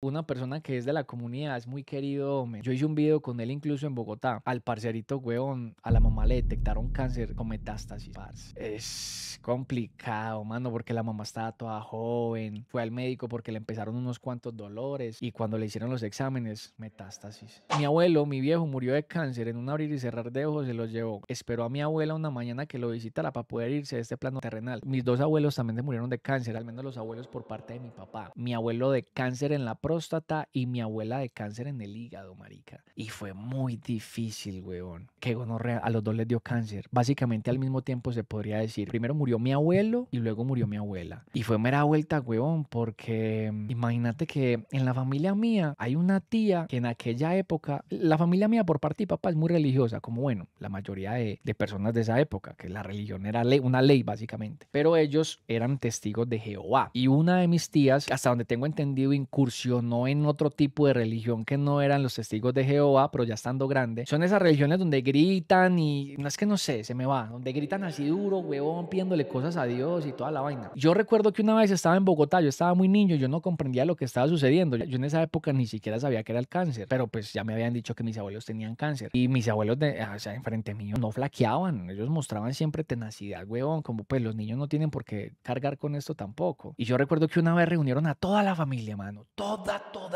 Una persona que es de la comunidad, es muy querido, hombre. Yo hice un video con él incluso en Bogotá. Al parcerito, huevón, a la mamá le detectaron cáncer con metástasis, parce. Es complicado, mano, porque la mamá estaba toda joven. Fue al médico porque le empezaron unos cuantos dolores y cuando le hicieron los exámenes, metástasis. Mi abuelo, mi viejo, murió de cáncer. En un abrir y cerrar de ojos se lo llevó. Esperó a mi abuela una mañana que lo visitara para poder irse de este plano terrenal. Mis dos abuelos también se murieron de cáncer, al menos los abuelos por parte de mi papá. Mi abuelo de cáncer en la próstata y mi abuela de cáncer en el hígado, marica. Y fue muy difícil, weón. Que gonorrea, a los dos les dio cáncer. Básicamente al mismo tiempo se podría decir. Primero murió mi abuelo y luego murió mi abuela. Y fue mera vuelta, weón, porque imagínate que en la familia mía hay una tía que en aquella época, la familia mía por parte de papá es muy religiosa, como bueno, la mayoría de personas de esa época, que la religión era una ley básicamente. Pero ellos eran testigos de Jehová. Y una de mis tías, hasta donde tengo entendido, incursionó en otro tipo de religión que no eran los testigos de Jehová, pero ya estando grande. Son esas religiones donde gritan y no es que no sé, se me va, donde gritan así duro, huevón, pidiéndole cosas a Dios y toda la vaina. Yo recuerdo que una vez estaba en Bogotá, yo estaba muy niño, yo no comprendía lo que estaba sucediendo. Yo en esa época ni siquiera sabía que era el cáncer, pero pues ya me habían dicho que mis abuelos tenían cáncer. Y mis abuelos, o sea, enfrente mío, no flaqueaban, ellos mostraban siempre tenacidad, huevón, como pues los niños no tienen por qué cargar con esto tampoco. Y yo recuerdo que una vez reunieron a toda la familia, mano, toda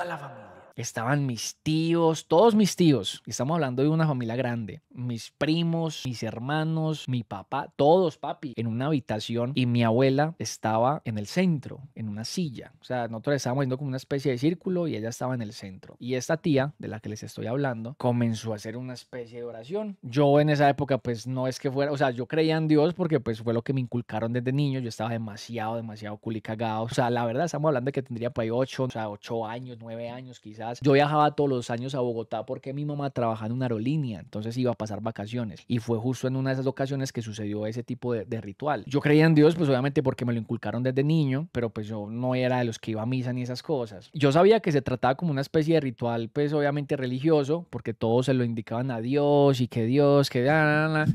la familia. Estaban mis tíos, todos mis tíos. Estamos hablando de una familia grande. Mis primos, mis hermanos, mi papá, todos, papi, en una habitación. Y mi abuela estaba en el centro, en una silla. O sea, nosotros estábamos haciendo como una especie de círculo y ella estaba en el centro. Y esta tía, de la que les estoy hablando, comenzó a hacer una especie de oración. Yo en esa época, pues no es que fuera, o sea, yo creía en Dios porque pues fue lo que me inculcaron desde niño. Yo estaba demasiado culicagado. O sea, la verdad, estamos hablando de que tendría por ahí 8, o sea, 8 años, 9 años quizás. Yo viajaba todos los años a Bogotá porque mi mamá trabajaba en una aerolínea, entonces iba a pasar vacaciones. Y fue justo en una de esas ocasiones que sucedió ese tipo de ritual. Yo creía en Dios, pues obviamente porque me lo inculcaron desde niño, pero pues yo no era de los que iba a misa ni esas cosas. Yo sabía que se trataba como una especie de ritual, pues obviamente religioso, porque todos se lo indicaban a Dios y que Dios, que...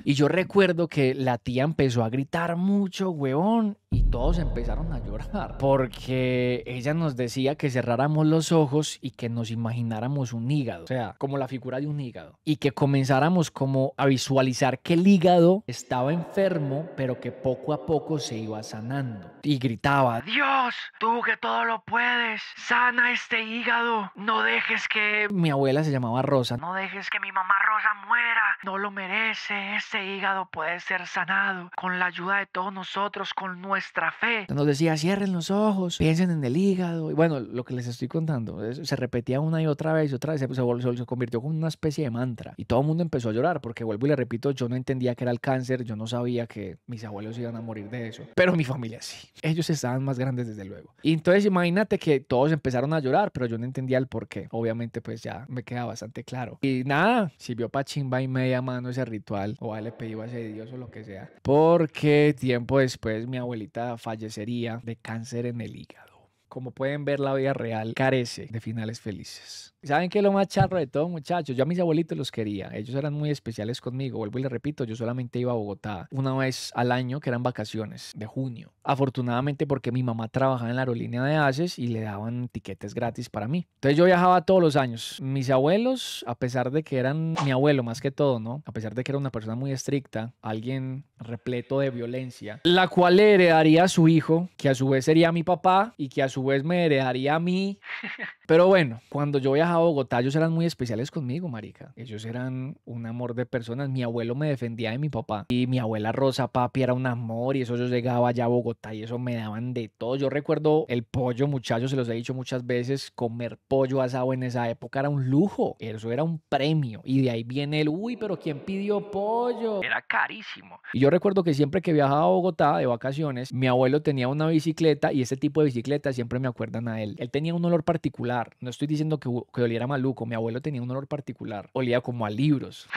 Y yo recuerdo que la tía empezó a gritar mucho, huevón, y todos empezaron a llorar porque ella nos decía que cerráramos los ojos y que nos imagináramos un hígado, o sea, como la figura de un hígado, y que comenzáramos como a visualizar que el hígado estaba enfermo, pero que poco a poco se iba sanando. Y gritaba, Dios, tú que todo lo puedes, sana este hígado, no dejes que... Mi abuela se llamaba Rosa, no dejes que mi mamá Rosa muera, no lo merece, este hígado puede ser sanado con la ayuda de todos nosotros, con nuestra fe. Nos decía, cierren los ojos, piensen en el hígado. Y bueno, lo que les estoy contando, se repetía una y otra vez, se convirtió como una especie de mantra. Y todo el mundo empezó a llorar, porque vuelvo y le repito, yo no entendía que era el cáncer, yo no sabía que mis abuelos iban a morir de eso. Pero mi familia sí. Ellos estaban más grandes desde luego. Y entonces imagínate que todos empezaron a llorar, pero yo no entendía el por qué. Obviamente pues ya me queda bastante claro. Y nada, sirvió pa' chimba y media mano ese ritual. O le pedí a ese Dios o lo que sea. Porque tiempo después mi abuelita fallecería de cáncer en el hígado. Como pueden ver, la vida real carece de finales felices. ¿Saben qué es lo más charro de todo, muchachos? Yo a mis abuelitos los quería. Ellos eran muy especiales conmigo. Vuelvo y les repito, yo solamente iba a Bogotá una vez al año, que eran vacaciones de junio. Afortunadamente porque mi mamá trabajaba en la aerolínea de ACES y le daban tiquetes gratis para mí. Entonces yo viajaba todos los años. Mis abuelos, a pesar de que eran mi abuelo más que todo, ¿no? A pesar de que era una persona muy estricta, alguien repleto de violencia, la cual le heredaría a su hijo, que a su vez sería mi papá y que a su vez me heredaría a mí. Pero bueno, cuando yo viajaba a Bogotá, ellos eran muy especiales conmigo, marica. Ellos eran un amor de personas. Mi abuelo me defendía de mi papá. Y mi abuela Rosa, papi, era un amor. Y eso yo llegaba allá a Bogotá y eso me daban de todo. Yo recuerdo el pollo, muchachos, se los he dicho muchas veces, comer pollo asado en esa época era un lujo. Eso era un premio. Y de ahí viene el, uy, pero ¿quién pidió pollo? Era carísimo. Y yo recuerdo que siempre que viajaba a Bogotá de vacaciones, mi abuelo tenía una bicicleta y ese tipo de bicicletas siempre me acuerdan a él. Él tenía un olor particular. No estoy diciendo que oliera maluco. Mi abuelo tenía un olor particular. Olía como a libros.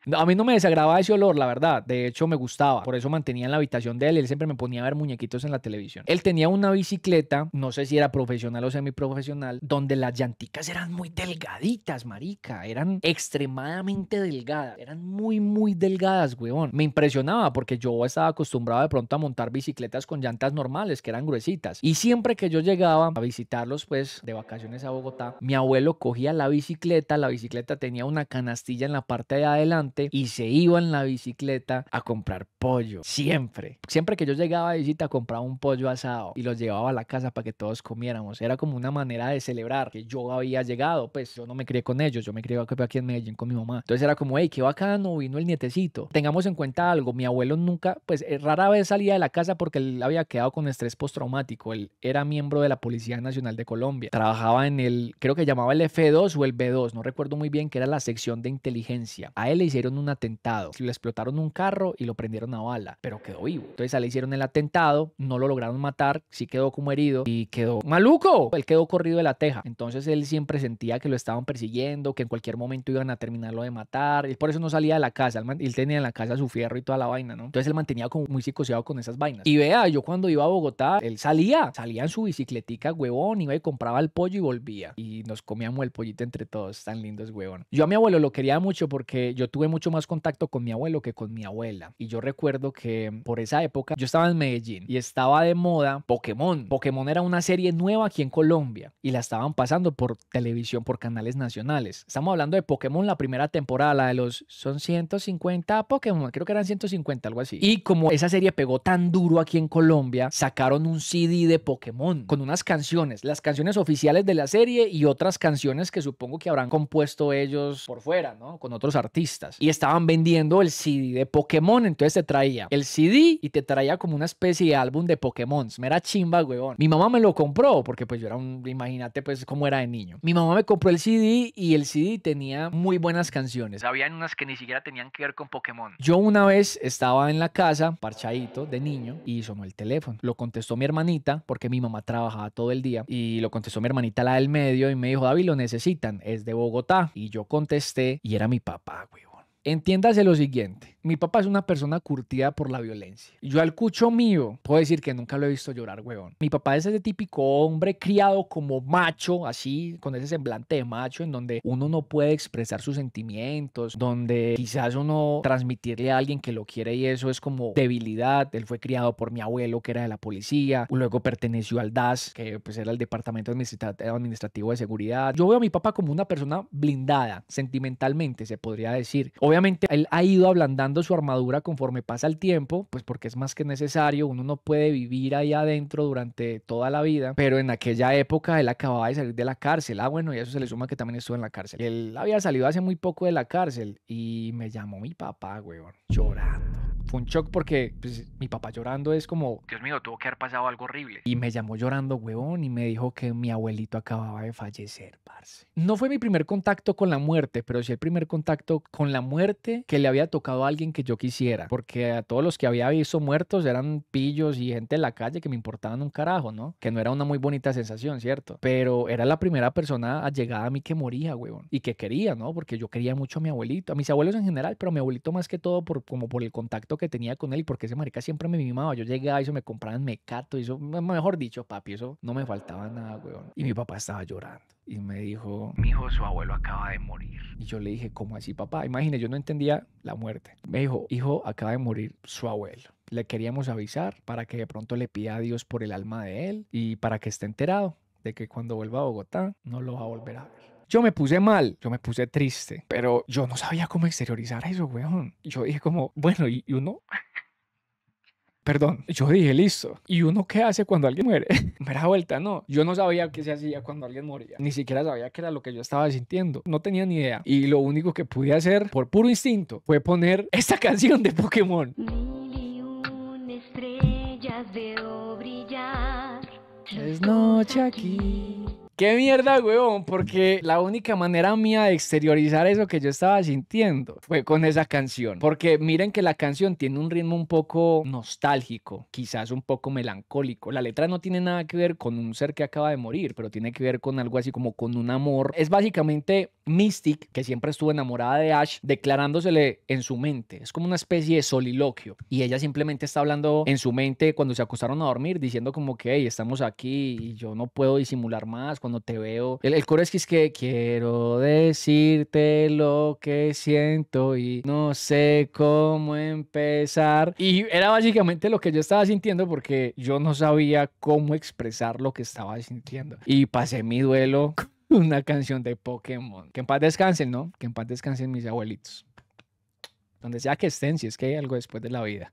No, a mí no me desagradaba ese olor, la verdad. De hecho, me gustaba. Por eso mantenía en la habitación de él. Él siempre me ponía a ver muñequitos en la televisión. Él tenía una bicicleta, no sé si era profesional o semiprofesional, donde las llanticas eran muy delgaditas, marica. Eran extremadamente delgadas. Eran muy, muy delgadas, weón. Me impresionaba porque yo estaba acostumbrado de pronto a montar bicicletas con llantas normales, que eran gruesitas. Y siempre que yo llegaba a visitarlos, pues, de vacaciones a Bogotá, mi abuelo cogía la bicicleta tenía una canastilla en la parte de adelante y se iba en la bicicleta a comprar pollo. Siempre. Siempre que yo llegaba de visita compraba un pollo asado y los llevaba a la casa para que todos comiéramos. Era como una manera de celebrar que yo había llegado. Pues yo no me crié con ellos, yo me crié aquí en Medellín con mi mamá. Entonces era como, hey, qué bacano, vino el nietecito. Tengamos en cuenta algo, mi abuelo nunca, pues rara vez salía de la casa porque él había quedado con estrés postraumático. Él era miembro de la Policía Nacional de Colombia. Trabajaba en el, creo que llamaba el F2 o el B2, no recuerdo muy bien, que era la sección de inteligencia. A él le hicieron un atentado, le explotaron un carro y lo prendieron a bala, pero quedó vivo. Entonces a él le hicieron el atentado, no lo lograron matar, sí quedó como herido y quedó maluco. Él quedó corrido de la teja. Entonces él siempre sentía que lo estaban persiguiendo, que en cualquier momento iban a terminarlo de matar. Y por eso no salía de la casa. Él tenía en la casa su fierro y toda la vaina, ¿no? Entonces él mantenía como muy psicoseado con esas vainas. Y vea, yo cuando iba a Bogotá, él salía en su bicicletica, huevón, iba y compraba el pollo y volvía. Y nos comíamos el pollito entre todos, tan lindos, huevón. Yo a mi abuelo lo quería mucho porque yo tuve mucho más contacto con mi abuelo que con mi abuela. Y yo recuerdo que por esa época yo estaba en Medellín y estaba de moda Pokémon. Pokémon era una serie nueva aquí en Colombia y la estaban pasando por televisión, por canales nacionales. Estamos hablando de Pokémon, la primera temporada, la de los, son 150 Pokémon, creo que eran 150, algo así. Y como esa serie pegó tan duro aquí en Colombia, sacaron un CD de Pokémon con unas canciones, las canciones oficiales de la serie y otras canciones que supongo que habrán compuesto ellos por fuera, ¿no? Con otros artistas. Y estaban vendiendo el CD de Pokémon, entonces te traía el CD y te traía como una especie de álbum de Pokémon. Mera chimba, weón. Mi mamá me lo compró porque pues yo era un, imagínate pues cómo era de niño. Mi mamá me compró el CD y el CD tenía muy buenas canciones. Habían unas que ni siquiera tenían que ver con Pokémon. Yo una vez estaba en la casa, parchadito de niño, y sonó el teléfono. Lo contestó mi hermanita porque mi mamá trabajaba todo el día y lo contestó mi hermanita, la del medio, y me dijo, David, lo necesitan, es de Bogotá. Y yo contesté y era mi papá, weón. Entiéndase lo siguiente, mi papá es una persona curtida por la violencia. Yo al cucho mío puedo decir que nunca lo he visto llorar, huevón. Mi papá es ese típico hombre criado como macho, así, con ese semblante de macho, en donde uno no puede expresar sus sentimientos, donde quizás uno transmitirle a alguien que lo quiere y eso es como debilidad. Él fue criado por mi abuelo, que era de la policía, luego perteneció al DAS, que pues era el Departamento Administrativo de Seguridad. Yo veo a mi papá como una persona blindada, sentimentalmente, se podría decir. Obviamente él ha ido ablandando su armadura conforme pasa el tiempo, pues porque es más que necesario, uno no puede vivir ahí adentro durante toda la vida, pero en aquella época él acababa de salir de la cárcel, bueno, y a eso se le suma que también estuvo en la cárcel. Él había salido hace muy poco de la cárcel y me llamó mi papá, weón, llorando. Fue un shock porque pues, mi papá llorando es como, Dios mío, tuvo que haber pasado algo horrible. Y me llamó llorando, huevón, y me dijo que mi abuelito acababa de fallecer, parce. No fue mi primer contacto con la muerte, pero sí el primer contacto con la muerte que le había tocado a alguien que yo quisiera. Porque a todos los que había visto muertos eran pillos y gente en la calle que me importaban un carajo, ¿no? Que no era una muy bonita sensación, ¿cierto? Pero era la primera persona allegada a mí que moría, huevón. Y que quería, ¿no? Porque yo quería mucho a mi abuelito, a mis abuelos en general, pero a mi abuelito más que todo como por el contacto que tenía con él y porque ese marica siempre me mimaba. Yo llegaba y eso me compraban mecato y eso, mejor dicho, papi, eso no me faltaba nada, weón. Y mi papá estaba llorando y me dijo, mi hijo, su abuelo acaba de morir. Y yo le dije, ¿cómo así, papá? Imagínate, yo no entendía la muerte. Me dijo, hijo, acaba de morir su abuelo. Le queríamos avisar para que de pronto le pida a Dios por el alma de él y para que esté enterado de que cuando vuelva a Bogotá no lo va a volver a ver. Yo me puse mal, yo me puse triste, pero yo no sabía cómo exteriorizar eso, weón. Yo dije como, bueno, ¿y uno? Perdón, yo dije, listo. ¿Y uno qué hace cuando alguien muere? Me da vuelta, no. Yo no sabía qué se hacía cuando alguien moría. Ni siquiera sabía qué era lo que yo estaba sintiendo. No tenía ni idea. Y lo único que pude hacer, por puro instinto, fue poner esta canción de Pokémon. Mil y una estrellas veo brillar. Es noche aquí. ¡Qué mierda, huevón! Porque la única manera mía de exteriorizar eso que yo estaba sintiendo fue con esa canción. Porque miren que la canción tiene un ritmo un poco nostálgico, quizás un poco melancólico. La letra no tiene nada que ver con un ser que acaba de morir, pero tiene que ver con algo así como con un amor. Es básicamente Mystic, que siempre estuvo enamorada de Ash, declarándosele en su mente. Es como una especie de soliloquio. Y ella simplemente está hablando en su mente cuando se acostaron a dormir, diciendo como que hey, estamos aquí y yo no puedo disimular más cuando te veo. El coro es que quiero decirte lo que siento y no sé cómo empezar. Y era básicamente lo que yo estaba sintiendo porque yo no sabía cómo expresar lo que estaba sintiendo. Y pasé mi duelo una canción de Pokémon. Que en paz descansen, ¿no? Que en paz descansen mis abuelitos. Donde sea que estén, si es que hay algo después de la vida.